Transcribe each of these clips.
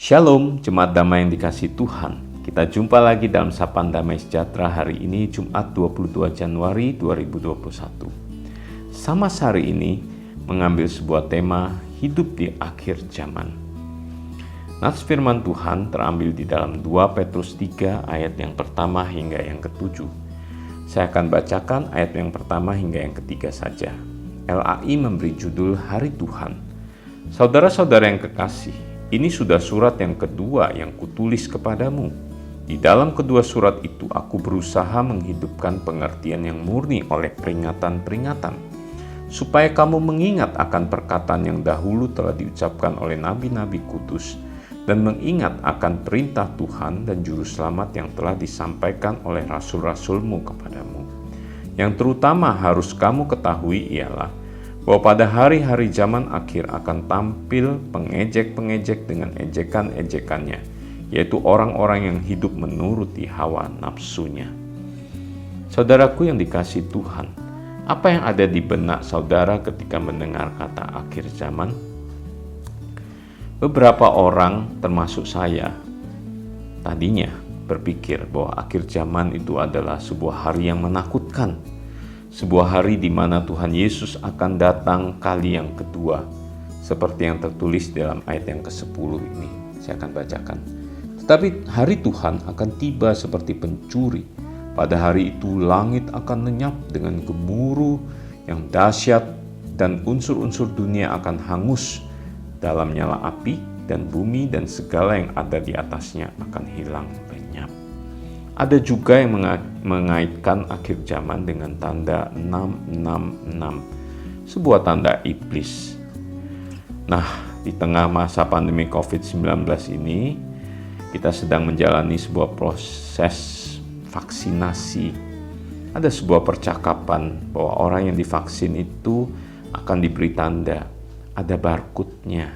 Shalom, Jemaat Damai yang dikasihi Tuhan. Kita jumpa lagi dalam Sapaan Damai Sejahtera hari ini, Jumat 22 Januari 2021. Sama hari ini mengambil sebuah tema hidup di akhir zaman. Nats firman Tuhan terambil di dalam 2 Petrus 3 ayat yang pertama hingga yang ketujuh. Saya akan bacakan ayat yang pertama hingga yang ketiga saja. LAI memberi judul Hari Tuhan. Saudara-saudara yang kekasih, ini sudah surat yang kedua yang kutulis kepadamu. Di dalam kedua surat itu aku berusaha menghidupkan pengertian yang murni oleh peringatan-peringatan, supaya kamu mengingat akan perkataan yang dahulu telah diucapkan oleh nabi-nabi kudus, dan mengingat akan perintah Tuhan dan juru selamat yang telah disampaikan oleh rasul-rasulmu kepadamu. Yang terutama harus kamu ketahui ialah bahwa pada hari-hari zaman akhir akan tampil pengejek-pengejek dengan ejekan-ejekannya, yaitu orang-orang yang hidup menuruti hawa nafsunya. Saudaraku yang dikasihi Tuhan, apa yang ada di benak saudara ketika mendengar kata akhir zaman? Beberapa orang, termasuk saya, tadinya berpikir bahwa akhir zaman itu adalah sebuah hari yang menakutkan. Sebuah hari di mana Tuhan Yesus akan datang kali yang kedua, seperti yang tertulis dalam ayat yang ke-10 ini. Saya akan bacakan. Tetapi hari Tuhan akan tiba seperti pencuri. Pada hari itu langit akan lenyap dengan gemuruh yang dahsyat, dan unsur-unsur dunia akan hangus dalam nyala api, dan bumi dan segala yang ada di atasnya akan hilang lenyap. Ada juga yang mengaitkan akhir zaman dengan tanda 666, sebuah tanda iblis. Nah, di tengah masa pandemi COVID-19 ini, kita sedang menjalani sebuah proses vaksinasi. Ada sebuah percakapan bahwa orang yang divaksin itu akan diberi tanda, ada barcode-nya.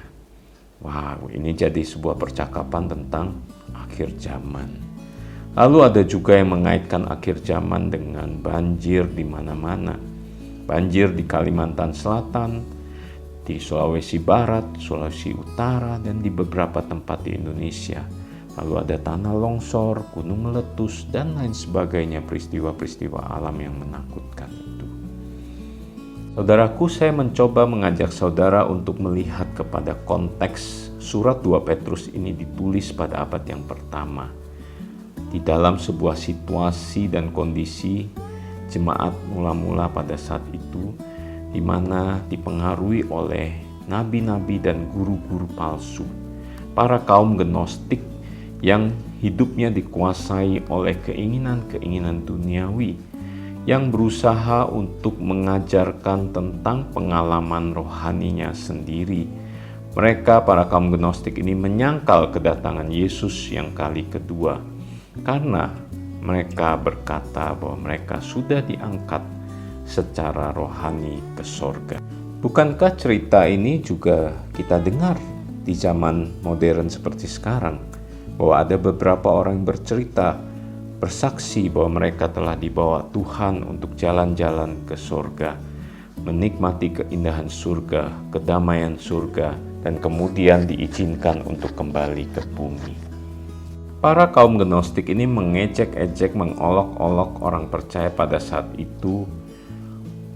Wow, ini jadi sebuah percakapan tentang akhir zaman. Lalu ada juga yang mengaitkan akhir zaman dengan banjir di mana-mana. Banjir di Kalimantan Selatan, di Sulawesi Barat, Sulawesi Utara, dan di beberapa tempat di Indonesia. Lalu ada tanah longsor, gunung meletus, dan lain sebagainya, peristiwa-peristiwa alam yang menakutkan itu. Saudaraku, saya mencoba mengajak saudara untuk melihat kepada konteks surat 2 Petrus ini ditulis pada abad yang pertama. Di dalam sebuah situasi dan kondisi jemaat mula-mula pada saat itu, di mana dipengaruhi oleh nabi-nabi dan guru-guru palsu, para kaum gnostik yang hidupnya dikuasai oleh keinginan-keinginan duniawi, yang berusaha untuk mengajarkan tentang pengalaman rohaninya sendiri. Mereka, para kaum gnostik ini, menyangkal kedatangan Yesus yang kali kedua, karena mereka berkata bahwa mereka sudah diangkat secara rohani ke sorga. Bukankah cerita ini juga kita dengar di zaman modern seperti sekarang, bahwa ada beberapa orang yang bercerita, bersaksi bahwa mereka telah dibawa Tuhan untuk jalan-jalan ke sorga, menikmati keindahan surga, kedamaian surga, dan kemudian diizinkan untuk kembali ke bumi. Para kaum gnostik ini mengejek-ejek, mengolok-olok orang percaya pada saat itu,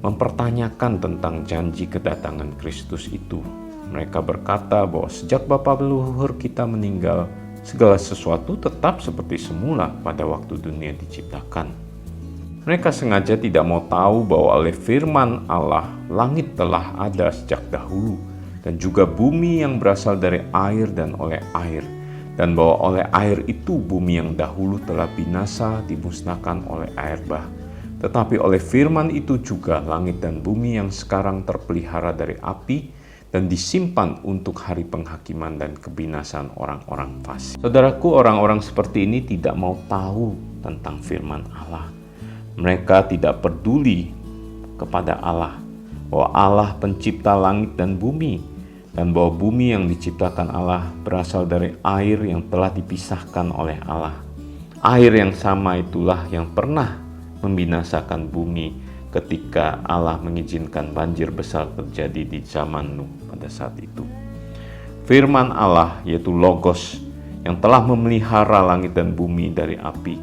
mempertanyakan tentang janji kedatangan Kristus itu. Mereka berkata bahwa sejak bapa leluhur kita meninggal, segala sesuatu tetap seperti semula pada waktu dunia diciptakan. Mereka sengaja tidak mau tahu bahwa oleh firman Allah, langit telah ada sejak dahulu, dan juga bumi yang berasal dari air dan oleh air, dan bahwa oleh air itu bumi yang dahulu telah binasa dimusnahkan oleh air bah. Tetapi oleh firman itu juga langit dan bumi yang sekarang terpelihara dari api dan disimpan untuk hari penghakiman dan kebinasan orang-orang fasik. Saudaraku, orang-orang seperti ini tidak mau tahu tentang firman Allah. Mereka tidak peduli kepada Allah, bahwa Allah pencipta langit dan bumi, dan bahwa bumi yang diciptakan Allah berasal dari air yang telah dipisahkan oleh Allah. Air yang sama itulah yang pernah membinasakan bumi ketika Allah mengizinkan banjir besar terjadi di zaman Nuh pada saat itu. firman Allah yaitu Logos yang telah memelihara langit dan bumi dari api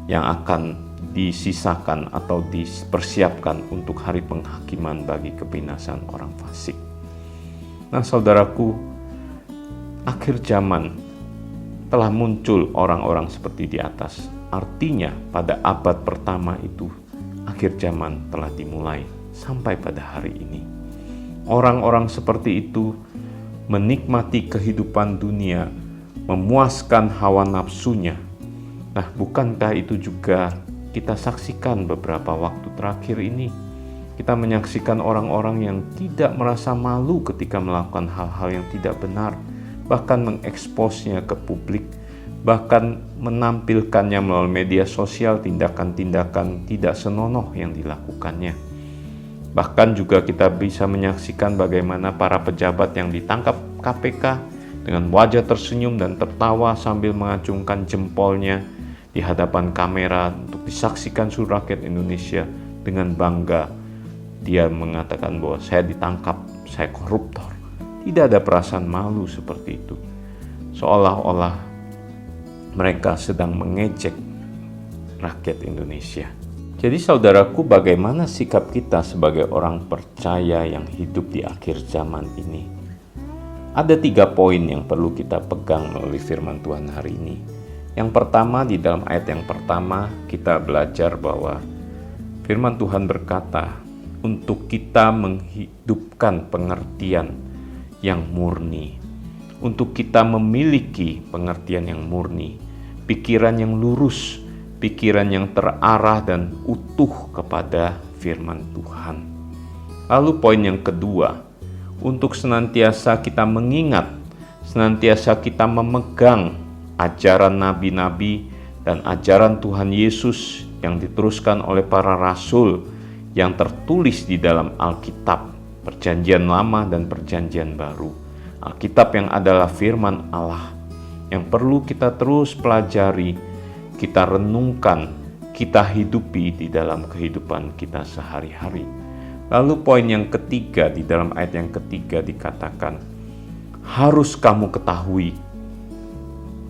yang akan disisakan atau dipersiapkan untuk hari penghakiman bagi kebinasan orang fasik. Nah, saudaraku, akhir zaman telah muncul orang-orang seperti di atas. Artinya pada abad pertama itu akhir zaman telah dimulai sampai pada hari ini. Orang-orang seperti itu menikmati kehidupan dunia, memuaskan hawa nafsunya. Nah, bukankah itu juga kita saksikan beberapa waktu terakhir ini? Kita menyaksikan orang-orang yang tidak merasa malu ketika melakukan hal-hal yang tidak benar, bahkan mengeksposnya ke publik, bahkan menampilkannya melalui media sosial tindakan-tindakan tidak senonoh yang dilakukannya. Bahkan juga kita bisa menyaksikan bagaimana para pejabat yang ditangkap KPK dengan wajah tersenyum dan tertawa sambil mengacungkan jempolnya di hadapan kamera untuk disaksikan seluruh rakyat Indonesia dengan bangga. Dia mengatakan bahwa saya ditangkap, saya koruptor. Tidak ada perasaan malu seperti itu. Seolah-olah mereka sedang mengejek rakyat Indonesia. Jadi saudaraku, bagaimana sikap kita sebagai orang percaya yang hidup di akhir zaman ini? Ada 3 poin yang perlu kita pegang melalui firman Tuhan hari ini. Yang pertama, di dalam ayat yang pertama kita belajar bahwa firman Tuhan berkata untuk kita menghidupkan pengertian yang murni, untuk kita memiliki pengertian yang murni, pikiran yang lurus, pikiran yang terarah dan utuh kepada firman Tuhan. Lalu poin yang kedua, untuk senantiasa kita mengingat, senantiasa kita memegang ajaran nabi-nabi dan ajaran Tuhan Yesus yang diteruskan oleh para rasul yang tertulis di dalam Alkitab, Perjanjian Lama dan Perjanjian Baru. Alkitab yang adalah firman Allah yang perlu kita terus pelajari, kita renungkan, kita hidupi di dalam kehidupan kita sehari-hari. Lalu poin yang ketiga, di dalam ayat yang ketiga dikatakan, harus kamu ketahui.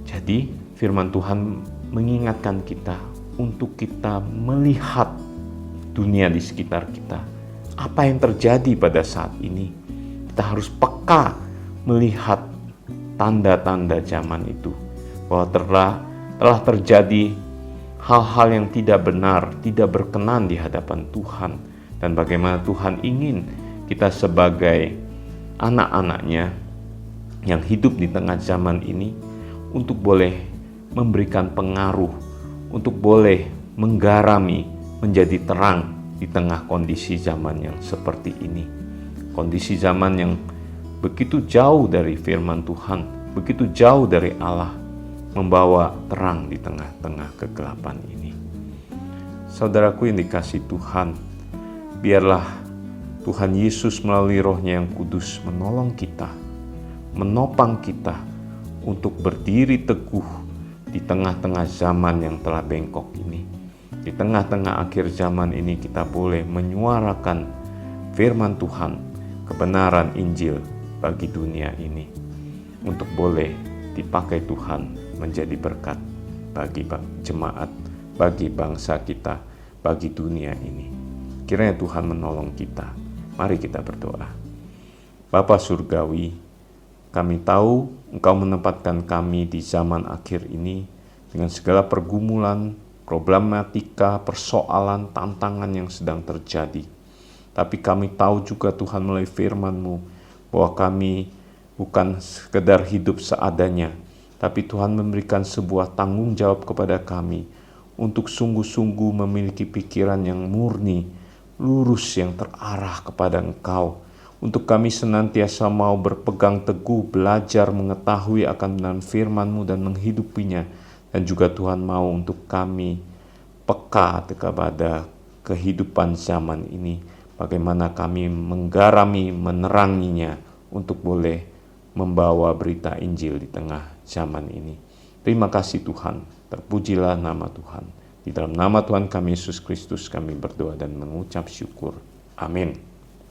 Jadi firman Tuhan mengingatkan kita untuk kita melihat dunia di sekitar kita. Apa yang terjadi pada saat ini? Kita harus peka melihat tanda-tanda zaman itu, bahwa telah terjadi hal-hal yang tidak benar, tidak berkenan di hadapan Tuhan, dan bagaimana Tuhan ingin kita sebagai anak-anaknya yang hidup di tengah zaman ini untuk boleh memberikan pengaruh, untuk boleh menggarami, menjadi terang di tengah kondisi zaman yang seperti ini. Kondisi zaman yang begitu jauh dari firman Tuhan, begitu jauh dari Allah, membawa terang di tengah-tengah kegelapan ini. Saudaraku yang dikasihi Tuhan, biarlah Tuhan Yesus melalui Roh-Nya yang kudus menolong kita, menopang kita untuk berdiri teguh di tengah-tengah zaman yang telah bengkok ini. Di tengah-tengah akhir zaman ini kita boleh menyuarakan firman Tuhan, kebenaran Injil bagi dunia ini, untuk boleh dipakai Tuhan menjadi berkat bagi jemaat, bagi bangsa kita, bagi dunia ini. Kiranya Tuhan menolong kita. Mari kita berdoa. Bapa Surgawi, kami tahu Engkau menempatkan kami di zaman akhir ini dengan segala pergumulan, problematika, persoalan, tantangan yang sedang terjadi. Tapi kami tahu juga Tuhan melalui firman-Mu bahwa kami bukan sekedar hidup seadanya, tapi Tuhan memberikan sebuah tanggung jawab kepada kami untuk sungguh-sungguh memiliki pikiran yang murni, lurus, yang terarah kepada Engkau. Untuk kami senantiasa mau berpegang teguh, belajar mengetahui akan firman-Mu dan menghidupinya. Dan juga Tuhan mau untuk kami peka kepada kehidupan zaman ini, bagaimana kami menggarami, meneranginya untuk boleh membawa berita Injil di tengah zaman ini. Terima kasih Tuhan, terpujilah nama Tuhan. Di dalam nama Tuhan kami Yesus Kristus kami berdoa dan mengucap syukur. Amin.